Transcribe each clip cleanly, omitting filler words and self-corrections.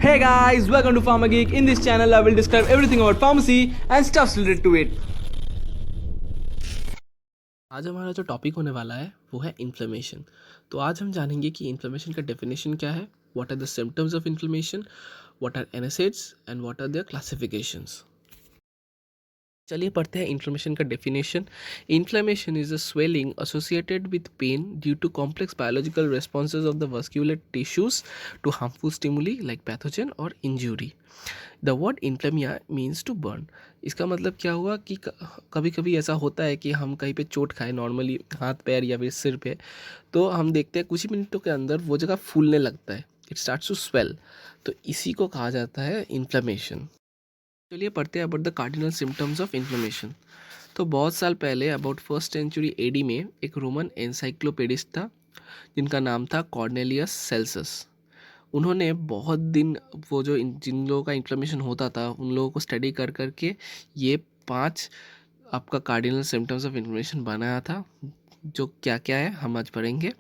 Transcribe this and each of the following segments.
Hey guys, welcome to Pharma Geek. In this channel, I will describe everything about pharmacy and stuff related to it. आज हमारा जो topic होने वाला है वो है इन्फ्लेमेशन। तो आज हम जानेंगे कि इन्फ्लेमेशन का डेफिनेशन क्या है, what are the symptoms of inflammation, what are NSAIDs and what are their classifications. चलिए पढ़ते हैं इन्फ्लेमेशन का definition. Inflammation is a swelling associated with pain due to complex biological responses of the vascular tissues to harmful stimuli like pathogen और injury. The word inflammia means to burn. इसका मतलब क्या हुआ कि कभी कभी ऐसा होता है कि हम कहीं पे चोट खाएं, नॉर्मली हाथ पैर या फिर सिर पे, तो हम देखते हैं कुछ ही मिनटों के अंदर वो जगह फूलने लगता है, इट स्टार्ट्स टू स्वेल। तो इसी को कहा जाता है इन्फ्लेमेशन। चलिए पढ़ते हैं about the cardinal symptoms of inflammation. तो बहुत साल पहले अबाउट फर्स्ट सेंचुरी एडी में एक रोमन एनसाइक्लोपेडिस्ट था जिनका नाम था कॉर्नेलियस सेल्सस। उन्होंने बहुत दिन वो जो जिन लोगों का इन्फ्लेमेशन होता था उन लोगों को स्टडी कर करके ये 5 आपका कार्डिनल सिम्टम्स ऑफ इन्फ्लेमेशन बनाया था। जो क्या क्या है हम आज पढ़ेंगे।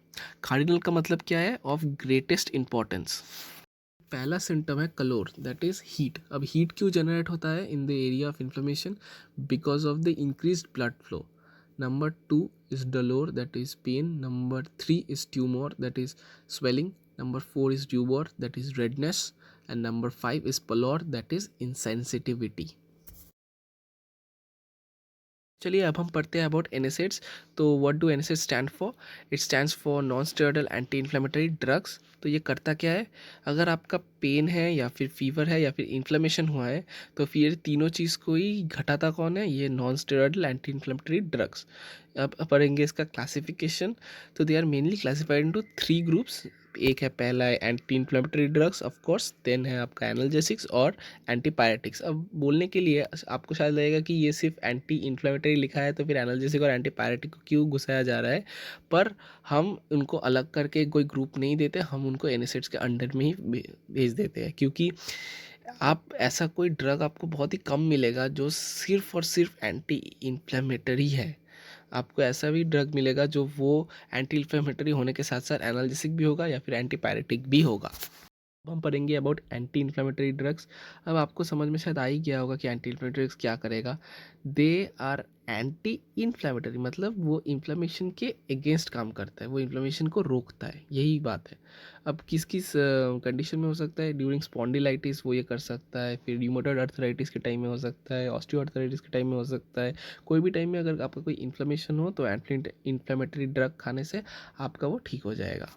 कार्डिनल का मतलब क्या है, ऑफ ग्रेटेस्ट इंपॉर्टेंस। पहला सिम्टम है कलोर, दैट इज हीट। अब हीट क्यों जनरेट होता है in the area of inflammation? Because of the increased blood flow. Number 2 is dolor, that is pain. Number 3 is tumor, that is swelling. Number 4 is rubor, that is redness. And number 5 is pallor, that is insensitivity. चलिए अब हम पढ़ते हैं about NSAIDs. तो what do NSAIDs stand for? It stands for non steroidal anti inflammatory drugs. तो ये करता क्या है, अगर आपका पेन है या फिर फीवर है या फिर इन्फ्लेमेशन हुआ है तो फिर तीनों चीज़ को ही घटाता कौन है, ये non steroidal anti inflammatory drugs. अब पढ़ेंगे इसका क्लासिफिकेशन। तो they are mainly classified into 3 groups. एक है पहला है anti inflammatory drugs of course, then है आपका एनाल्जेसिक्स और एंटीपायरेटिक्स। अब बोलने के लिए आपको शायद लगेगा कि ये सिर्फ एंटी इन्फ्लेमेटरी लिखा है तो फिर एनाल्जेसिक और एंटीपायरेटिक को क्यों घुसाया जा रहा है, पर हम उनको अलग करके कोई ग्रुप नहीं देते, हम उनको एनएसएड्स के अंडर में ही भेज देते हैं। क्योंकि आप ऐसा कोई ड्रग आपको बहुत ही कम मिलेगा जो सिर्फ और सिर्फ एंटी इन्फ्लेमेटरी है। आपको ऐसा भी ड्रग मिलेगा जो वो एंटी इन्फ्लेमेटरी होने के साथ साथ एनाल्जेसिक भी होगा या फिर एंटीपायरेटिक भी होगा। अब हम पढ़ेंगे अबाउट एंटी इन्फ्लेमेटरी ड्रग्स। अब आपको समझ में शायद आ ही गया होगा कि एंटी इन्फ्लेमेटरी ड्रग्स क्या करेगा। दे आर एंटी इन्फ्लेमेटरी, मतलब वो इन्फ्लेमेशन के अगेंस्ट काम करता है, वो इन्फ्लेमेशन को रोकता है, यही बात है। अब किस किस कंडीशन में हो सकता है? ड्यूरिंग स्पॉन्डिलाइटिस वो ये कर सकता है, फिर र्यूमेटॉइड अर्थराइटिस के टाइम में हो सकता है, ऑस्टियोआर्थराइटिस के टाइम में हो सकता है। कोई भी टाइम में अगर आपका कोई इन्फ्लेमेशन हो तो एंटी इन्फ्लेमेटरी ड्रग खाने से आपका वो ठीक हो जाएगा।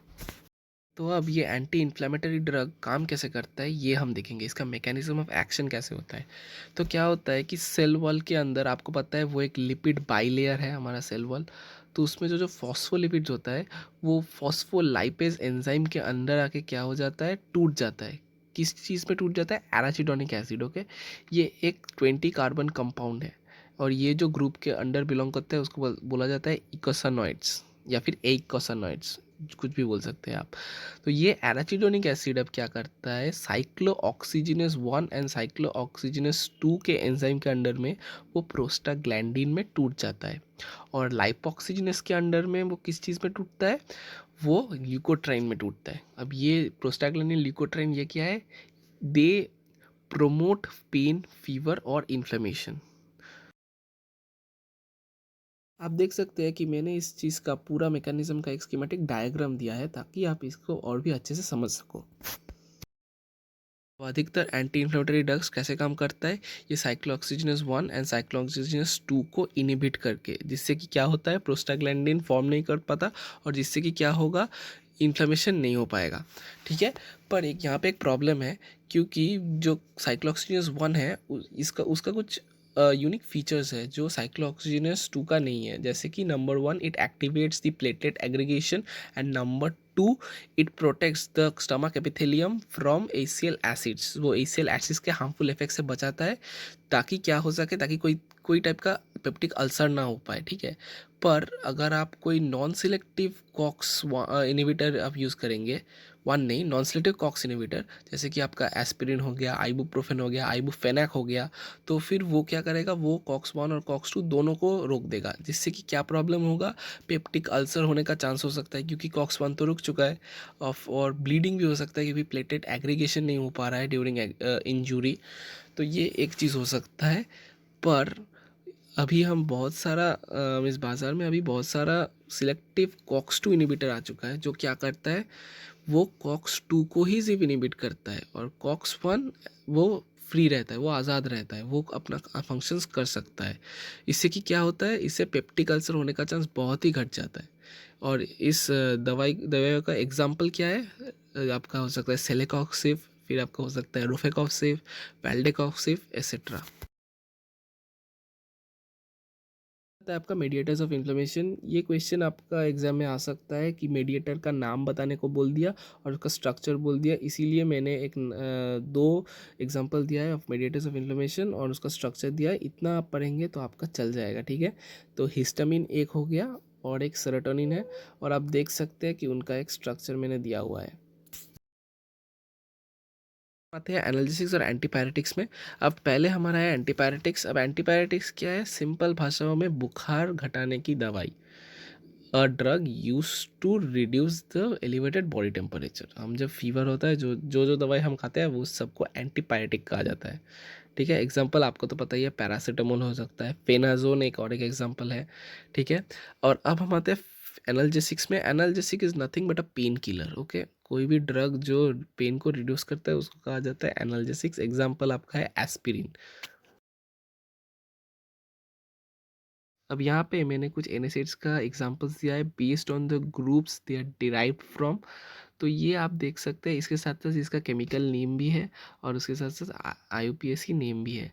तो अब ये एंटी इन्फ्लेमेटरी ड्रग काम कैसे करता है ये हम देखेंगे, इसका मैकेनिज्म ऑफ एक्शन कैसे होता है। तो क्या होता है कि सेल वॉल के अंदर आपको पता है वो एक लिपिड बाइलेयर है हमारा सेल वॉल। तो उसमें जो जो फॉस्फोलिपिड्स होता है वो फॉस्फोलाइपेज एंजाइम के अंदर आके क्या हो जाता है, टूट जाता है। किस चीज़ में टूट जाता है? एराचिडोनिक एसिड। ओके, ये एक 20 कार्बन कंपाउंड है और ये जो ग्रुप के अंडर बिलोंग करता है उसको बोला जाता है इकोसानॉइड्स या फिर एइकोसानॉइड्स, कुछ भी बोल सकते हैं आप। तो ये एराचिडोनिक एसिड अब क्या करता है, साइक्लोऑक्सीजिनेस 1 एंड साइक्लोऑक्सीजिनेस 2 के एंजाइम के अंडर में वो प्रोस्टाग्लैंडिन में टूट जाता है। और लाइपोक्सीजिनेस के अंडर में वो किस चीज़ में टूटता है, वो ल्यूकोट्राइन में टूटता है। अब ये प्रोस्टाग्लैंडिन ल्यूकोट्राइन ये क्या है, दे प्रोमोट पेन, फीवर और इन्फ्लेमेशन। आप देख सकते हैं कि मैंने इस चीज़ का पूरा मैकेनिज्म का एक स्कीमेटिक डायग्राम दिया है ताकि आप इसको और भी अच्छे से समझ सको। तो अधिकतर एंटी इन्फ्लेमेटरी ड्रग्स कैसे काम करता है, ये साइक्लोऑक्सीजिनेस 1 एंड साइक्लोऑक्सीजिनेस 2 को इनिबिट करके, जिससे कि क्या होता है, प्रोस्टाग्लैंडिन फॉर्म नहीं कर पाता और जिससे कि क्या होगा, इन्फ्लेमेशन नहीं हो पाएगा। ठीक है, पर एक यहाँ पे एक प्रॉब्लम है, क्योंकि जो साइक्लोऑक्सीजिनेस 1 है इसका उसका कुछ यूनिक फीचर्स है जो साइक्लोऑक्सीजिनेस 2 का नहीं है। जैसे कि number 1, it activates the platelet aggregation and number 2, it protects the stomach epithelium from acial acids. वो एसियल एसिड्स के हार्मफुल इफेक्ट से बचाता है ताकि क्या हो सके, ताकि कोई टाइप का पेप्टिक अल्सर ना हो पाए, ठीक है। पर अगर आप कोई नॉन सिलेक्टिव कॉक्स इनहिबिटर आप यूज़ करेंगे, वन नहीं, नॉन सिलेक्टिव कॉक्स इनहिबिटर, जैसे कि आपका एस्पिरिन हो गया, आइबुप्रोफेन हो गया, आइबुफेनैक हो गया, तो फिर वो क्या करेगा, वो कॉक्स वन और कॉक्स टू दोनों को रोक देगा, जिससे कि क्या प्रॉब्लम होगा, पेप्टिक अल्सर होने का चांस हो सकता है, क्योंकि कॉक्स वन तो रुक चुका है। और ब्लीडिंग भी हो सकता है, क्योंकि प्लेटेट एग्रीगेशन नहीं हो पा रहा है ड्यूरिंग इंजरी। तो ये एक चीज़ हो सकता है। पर अभी हम बहुत सारा इस बाज़ार में अभी बहुत सारा सिलेक्टिव कॉक्स टू इनिबिटर आ चुका है, जो क्या करता है, वो कॉक्स टू को ही सिर्फ इनिबिट करता है, और कॉक्स वन वो फ्री रहता है, वो आज़ाद रहता है, वो अपना फंक्शंस कर सकता है। इससे कि क्या होता है, इससे पेप्टिक अल्सर होने का चांस बहुत ही घट जाता है। और इस दवाई का एग्जाम्पल क्या है, आपका हो सकता है सेलेकॉक्सिब, फिर आपका हो सकता है रोफेकॉक्सिब, वैल्डेकॉक्सिब एक्सेट्रा। है आपका मेडिएटर्स ऑफ इन्फ्लेमेशन। ये क्वेश्चन आपका एग्जाम में आ सकता है कि मेडिएटर का नाम बताने को बोल दिया और उसका स्ट्रक्चर बोल दिया, इसीलिए मैंने एक दो एग्जांपल दिया है ऑफ मेडिएटर्स ऑफ इन्फ्लेमेशन और उसका स्ट्रक्चर दिया है। इतना आप पढ़ेंगे तो आपका चल जाएगा, ठीक है। तो हिस्टामिन एक हो गया और एक सेरोटोनिन है, और आप देख सकते हैं कि उनका एक स्ट्रक्चर मैंने दिया हुआ है। आते हैं एनालिसिस और एंटीपायरेटिक्स में। अब पहले हमारा है एंटीपायरेटिक्स। अब एंटीपायरेटिक्स क्या है, सिंपल भाषाओं में बुखार घटाने की दवाई, a drug use to reduce the elevated body temperature. हम जब फीवर होता है, जो दवाई हम खाते हैं वो सबको एंटीपायरेटिक कहा जाता है, ठीक है। एग्जाम्पल आपको तो पता ही है, पैरासीटामोल हो सकता है, फेनाजोन एक और एक एग्जाम्पल है, ठीक है। और अब हम आते हैं एनाल्जेसिक्स में। Analgesic is nothing but a pain killer, okay. कोई भी ड्रग जो पेन को रिड्यूस करता है उसको कहा जाता है एनाल्जेसिक्स। एग्जाम्पल आपका है एस्पिरिन। अब यहाँ पे मैंने कुछ एनएसएड्स का एग्जांपल्स दिया है based on the groups they are derived from. तो ये आप देख सकते हैं, इसके साथ साथ इसका केमिकल नेम भी है और उसके साथ साथ आईयूपीएसी नेम भी है।